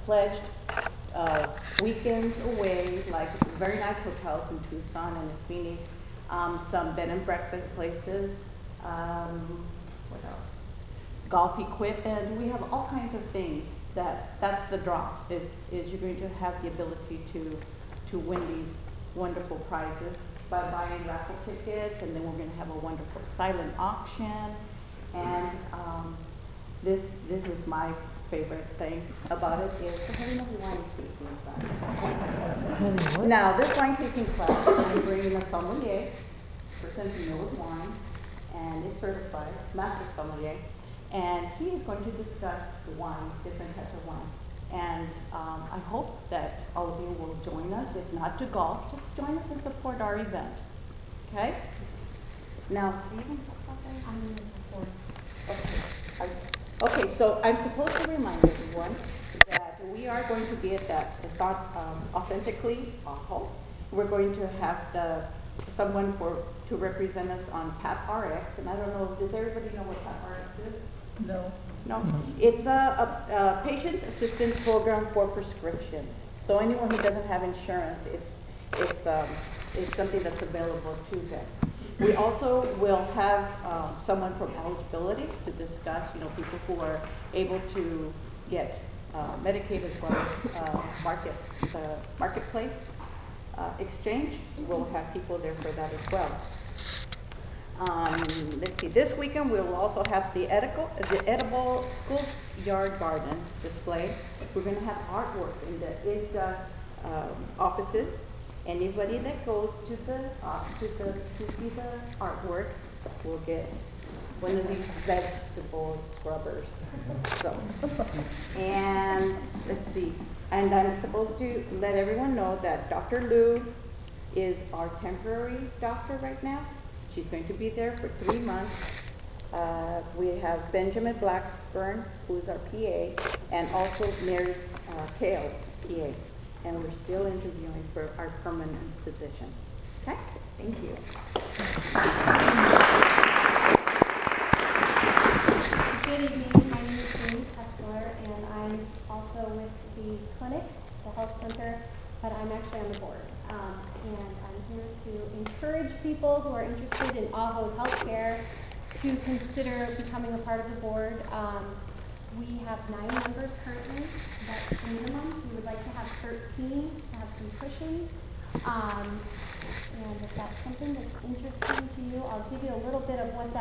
pledged weekends away, like very nice hotels in Tucson and in Phoenix, some bed and breakfast places, what else? Golf equipment. We have all kinds of things that's the draw, is you're going to have the ability to win these wonderful prizes by buying raffle tickets, and then we're going to have a wonderful silent auction. And this is my favorite thing about it is we're having a wine tasting class. Now, this wine tasting class, I'm bringing a sommelier, person who knows wine and is certified, master sommelier, and he is going to discuss the wines, different types of wine. And I hope that all of you will join us, if not to golf, just join us and support our event. Okay? Now, okay, so I'm supposed to remind everyone that we are going to be at that Authentically Ajo. We're going to have someone to represent us on PAP-RX, and I don't know, does everybody know what PAP-RX is? No. No, it's a patient assistance program for prescriptions. So anyone who doesn't have insurance, it's something that's available to them. We also will have someone from eligibility to discuss, people who are able to get Medicaid as well as marketplace exchange. We'll have people there for that as well. Let's see, this weekend we will also have the edible schoolyard garden display. We're going to have artwork in the ISDA offices. Anybody that goes to see the artwork will get one of these vegetable scrubbers. So, and let's see, and I'm supposed to let everyone know that Dr. Liu is our temporary doctor right now. She's going to be there for 3 months. We have Benjamin Blackburn, who's our PA, and also Mary Kale, PA. And we're still interviewing for our permanent position. Okay? Thank you. Good evening. My name is Jean Kessler, and I'm also with the clinic, the health center, but I'm actually on the board. And I'm here to encourage people who are interested in Ajo's healthcare to consider becoming a part of the board. We have 9 members currently. That's the minimum. We would like to have 13 to have some cushion. And if that's something that's interesting to you, I'll give you a little bit of what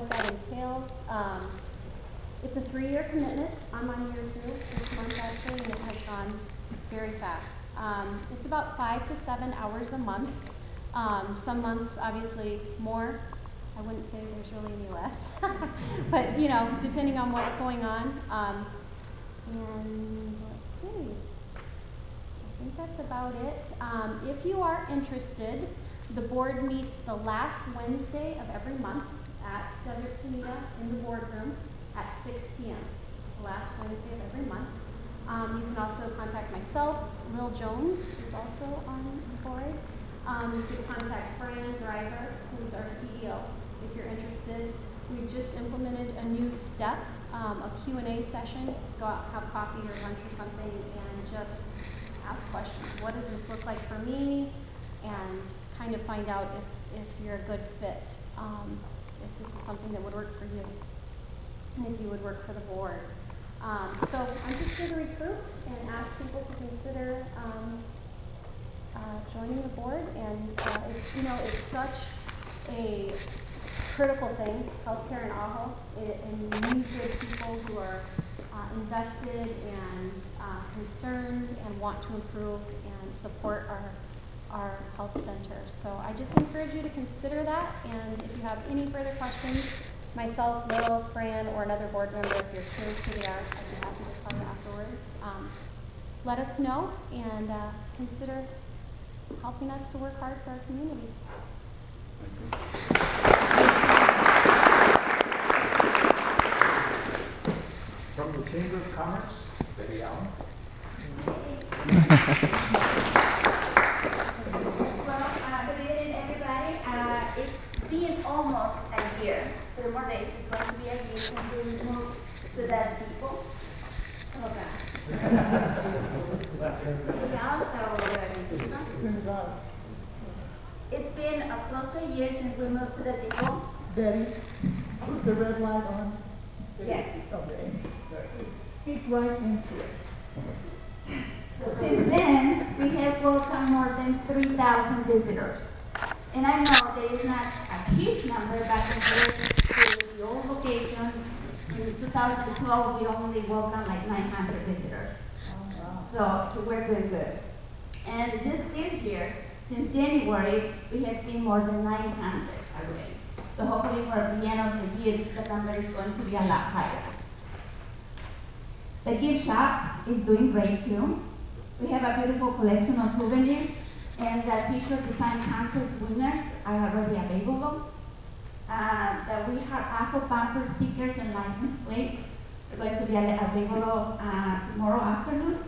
that entails. It's a 3-year commitment. I'm on year 2 this month actually, and it has gone very fast. It's about 5 to 7 hours a month. Some months, obviously, more. I wouldn't say there's really any less, but depending on what's going on. And let's see, I think that's about it. If you are interested, the board meets the last Wednesday of every month at Desert Semita in the boardroom at 6 p.m. The last Wednesday of every month. You can also contact myself. Lil Jones is also on the board. You can contact Brian Driver, who's our CEO. If you're interested, we've just implemented a new step, a Q&A session. Go out, have coffee or lunch or something, and just ask questions. What does this look like for me? And kind of find out if you're a good fit, if this is something that would work for you, and if you would work for the board. So I'm just here to recruit and ask people to consider joining the board. And it's such a critical thing, healthcare in Ajo, and we need good people who are invested and concerned and want to improve and support our health center. So I just encourage you to consider that, and if you have any further questions, myself, Lil, Fran, or another board member, if you're curious who they are, I'd be happy to tell you afterwards. Let us know and consider helping us to work hard for our community. From the Chamber of Commerce, Betty Allen. Well, good evening, everybody. It's been almost a year. 3 more days. It's going to be a year since we moved to that people. Oh, God. It's been close to a year since we moved to the depot. Betty, is the red light on? Yes. Okay. Speak right into it. Since then, we have welcomed more than 3,000 visitors. And I know there is not a huge number, but compared to the old location, in 2012, we only welcomed like 900 visitors. So we're doing good. And just this year, since January, we have seen more than 900 already. So hopefully for the end of the year, the number is going to be a lot higher. The gift shop is doing great too. We have a beautiful collection of souvenirs, and the t-shirt design contest winners are already available. We have Ajo bumper stickers and license plates. They're going to be available tomorrow afternoon.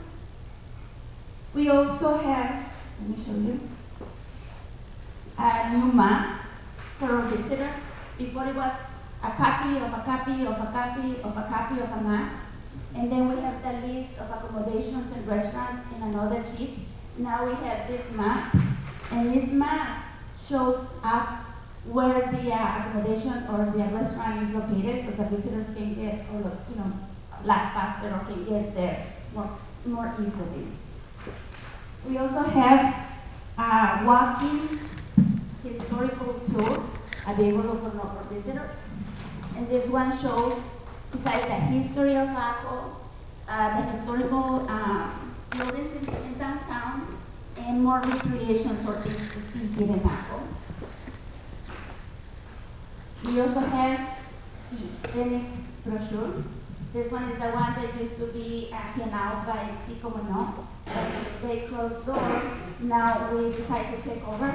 We also have, let me show you, a new map for our visitors. Before it was a copy of a copy of a copy of a copy of a map. And then we have the list of accommodations and restaurants in another sheet. Now we have this map, and this map shows up where the accommodation or the restaurant is located, so the visitors can get, or a lot faster, or can get there more easily. We also have a walking historical tour available for visitors, and this one shows, besides the history of Paco, the historical buildings in downtown, and more recreations or things to see here in Paco. We also have the scenic brochure. This one is the one that used to be handed out by Sycamore. They closed door. Now we decided to take over.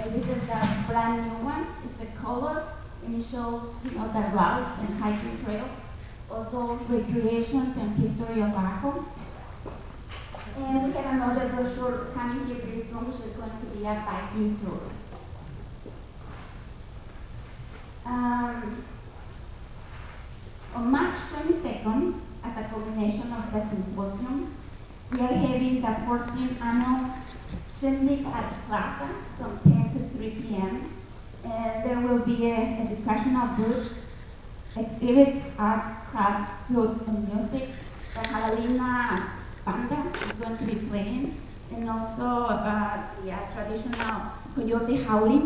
This is a brand new one. It's a color, and it shows the routes and hiking trails. Also recreations and history of Paco. And we have another brochure coming here pretty soon, which is going to be a biking tour. On March 22nd, as a culmination of the Symposium, we are having the 14th annual Shindig at the Plaza from 10 to 3 p.m. And there will be educational booths, exhibits, arts, craft, food, and music. The Jalalina Banda is going to be playing, and also the traditional coyote howling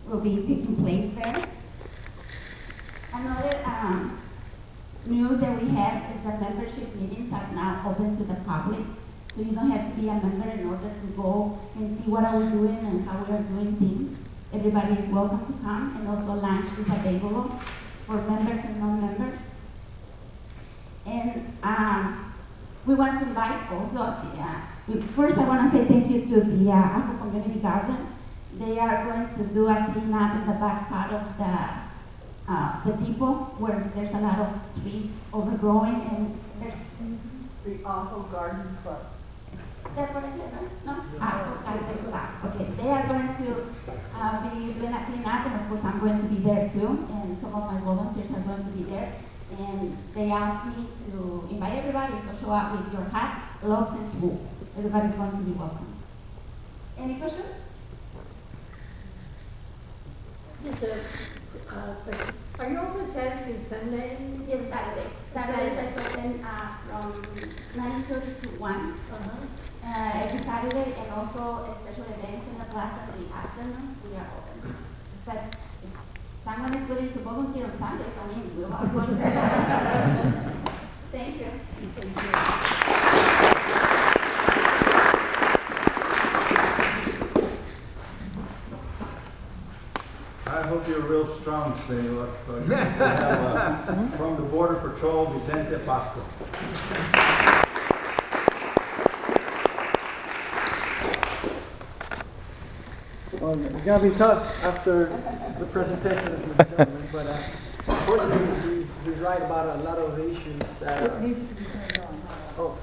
will be taking place there. Another news that we have is that membership meetings are now open to the public, so you don't have to be a member in order to go and see what are we doing and how we are doing things. Everybody is welcome to come, and also lunch is available for members and non-members. And we want to invite also, first I want to say thank you to the Ajo Community Garden. They are going to do a cleanup in the back part of the depot where there's a lot of trees overgrowing, and there's The Ajo Garden Club. that's what I said, right? No? Ajo Garden Club. Okay, they are going to be doing a cleanup, and of course I'm going to be there too, and some of my volunteers are going to be there. And they asked me to invite everybody, so show up with your hats, gloves, and tools. Everybody's going to be welcome. Any questions? Are you open Saturday and Sunday? Yes, Saturdays. Saturdays are open from 9:30 to 1 every Saturday, and also special events in the plaza in the afternoon. We are open. But if someone is willing to volunteer on Sundays, I mean, we'll all go to Thank you. Thank you. I hope you're real strong, Senor. We have, from the Border Patrol, Vicente, Paco. Well, it's gonna be tough after the presentation of the gentleman, but unfortunately, he's right about a lot of the issues that. It needs to be turned on. Oh.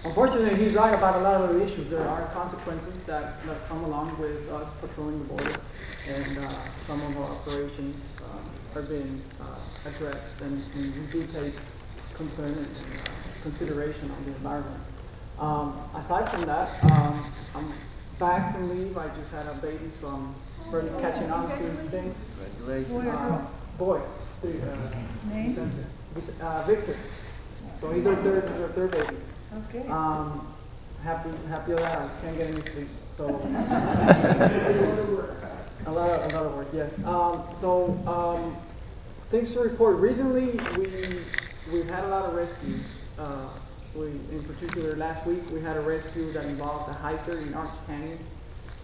Unfortunately, he's right about a lot of the issues. There are consequences that come along with us patrolling the border, and some of our operations are being addressed, and we do take concern and consideration on the environment. Aside from that, I'm back from leave. I just had a baby, so I'm really catching on to things. Congratulations. Boy, Vicente. Victor. So he's our third baby. Okay. Happy that I can't get any sleep. So a lot of work, yes. Things to report. Recently, we've had a lot of rescues. In particular, last week we had a rescue that involved a hiker in Orange Canyon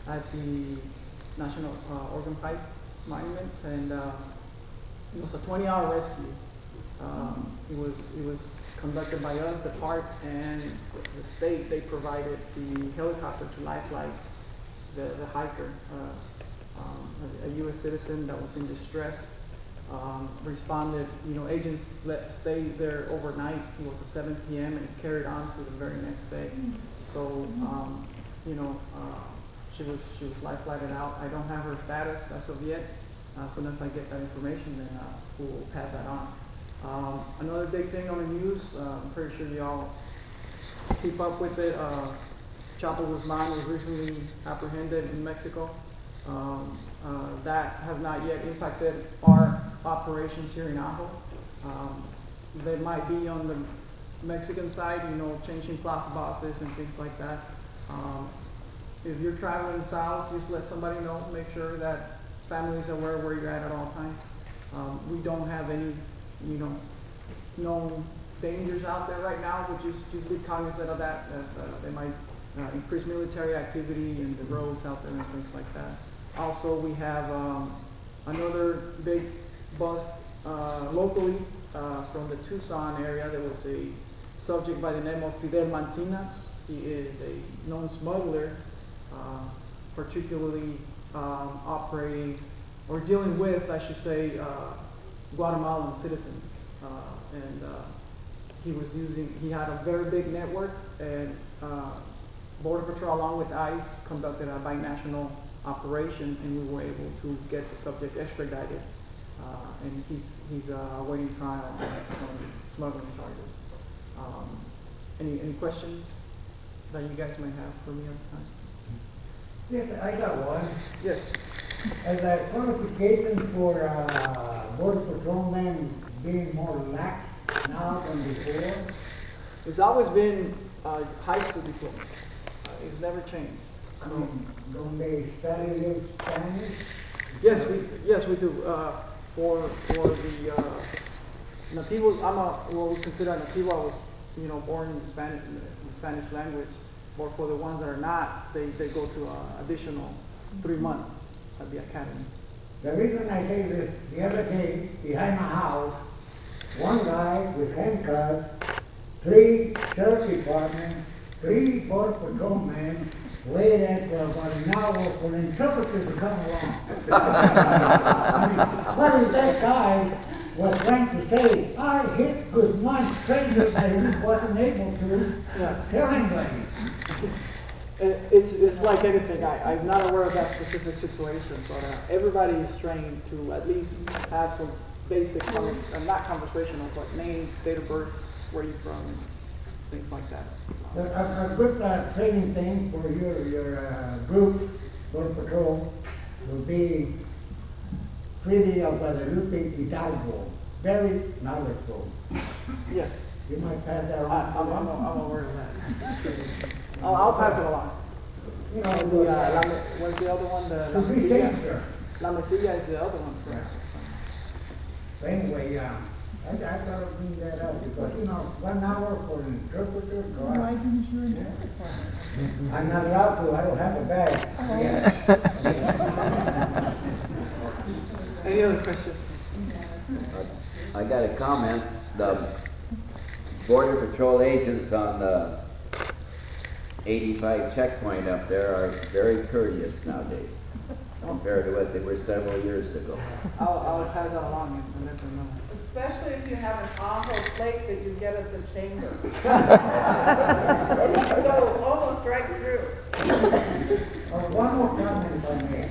at the National Organ Pipe Monument, and it was a 20-hour rescue. It was conducted by us, the park, and the state. They provided the helicopter to lifeline the hiker, a U.S. citizen that was in distress. Responded, agents stayed there overnight. It was at 7 p.m. and it carried on to the very next day. So, she was life-flighted out. I don't have her status as of yet. As soon as I get that information, then we'll pass that on. Another big thing on the news, I'm pretty sure y'all keep up with it. Chappo Guzman was recently apprehended in Mexico. That has not yet impacted our operations here in Ajo. They might be on the Mexican side, changing plaza bosses and things like that. If you're traveling south, just let somebody know. Make sure that families are aware where you're at all times. We don't have any, known dangers out there right now, but just be cognizant of that they might increase military activity in the roads out there and things like that. Also, we have another big bust locally from the Tucson area. There was a subject by the name of Fidel Mancinas. He is a known smuggler, particularly operating or dealing with, I should say, Guatemalan citizens. He had a very big network, and Border Patrol, along with ICE, conducted a binational operation, and we were able to get the subject extradited, and he's awaiting trial on smuggling charges. Any questions that you guys might have for me at the time? Yes, I got one. Yes. As a qualification for Border Patrolmen being more lax now than before? It's always been high school diploma. It's never changed. Don't they study Spanish? Yes, we do. For the Nativo, what we consider a Nativo. I was, born in Spanish, in the Spanish language. Or for the ones that are not, they go to additional 3 months at the academy. The reason I say this, the other day, behind my house, one guy with handcuffs, 3 sheriff departments, 3 border patrolmen, waited at about an hour for an interpreter to come along. What if that guy was trying to say, I hit Guzman stranger, but he wasn't able to tell anybody. It's like anything. I'm not aware of that specific situation, but everybody is trained to at least have some basic, not conversational, but name, date of birth, where you're from, and things like that. A good training thing for your group, Border Patrol, will be Treaty of Guadalupe Hidalgo. Very knowledgeable. Yes. You might pass that on. I'm aware of that. I'll pass it along. What's the other one? The La Mesilla. La Mesilla is the other one. Correct. But anyway, I thought I'd bring that up because, 1 hour for an interpreter. Why didn't you in that department? I'm not allowed to. I don't have a badge. Any other questions? I got a comment. The Border Patrol agents on the 85 checkpoint up there are very courteous nowadays compared to what they were several years ago. I'll pass that along and let them know. Especially if you have an Ajo plate that you get at the chamber. You can go almost right through. One more comment if I may.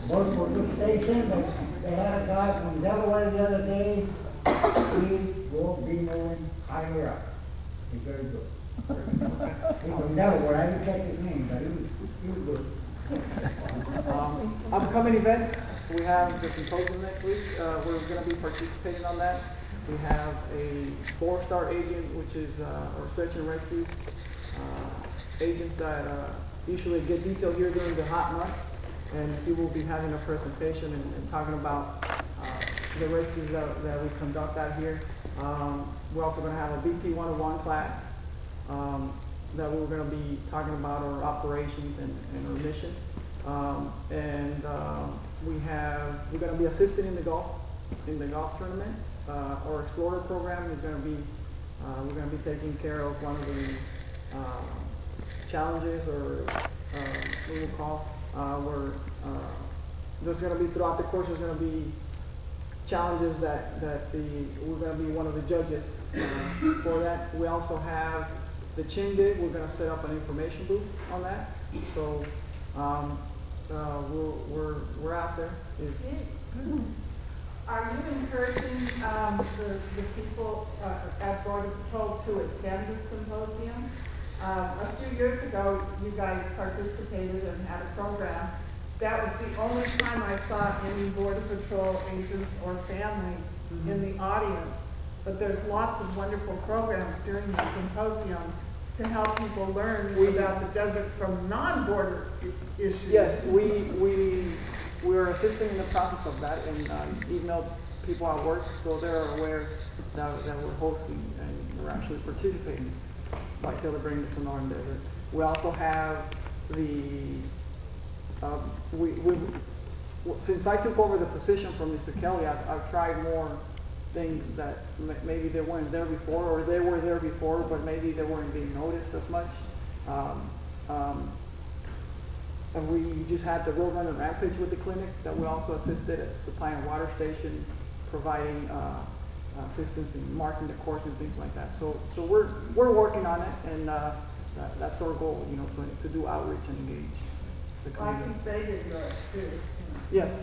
Both for this station, but they had a guy from Delaware the other day. He will be moving higher up. He's very good. He's from Delaware, I didn't catch his name, but he was good. Upcoming events, we have the symposium next week. We're going to be participating on that. We have a 4-star agent, which is our search and rescue agents that usually get detailed here during the hot months. And he will be having a presentation and talking about the rescues that we conduct out here. We're also going to have a BP 101 class that we're going to be talking about our operations and our mission. We're going to be assisting in the golf tournament. Our Explorer program is going to be, we're going to be taking care of one of the challenges, or we will call, there's going to be, throughout the course, there's going to be challenges that we're going to be one of the judges for that. We also have the Shindig. We're going to set up an information booth on that. So we're out there. Are you encouraging the people at Border Patrol to attend the symposium? A few years ago, you guys participated and had a program. That was the only time I saw any Border Patrol agents or family in the audience. But there's lots of wonderful programs during the symposium to help people learn about the desert from non-border issues. Yes, we're assisting in the process of that, and emailed people at work so they're aware that we're hosting and we're actually participating by celebrating the Sonoran Desert. We also have since I took over the position from Mr. Kelly, I've tried more things that maybe they weren't there before, or they were there before, but maybe they weren't being noticed as much. And we just had the Roadrunner Rampage with the clinic that we also assisted at supplying a water station, providing assistance in marking the course and things like that. So we're working on it, and that's our goal, to do outreach and engage the I community. think they did good too. Yes.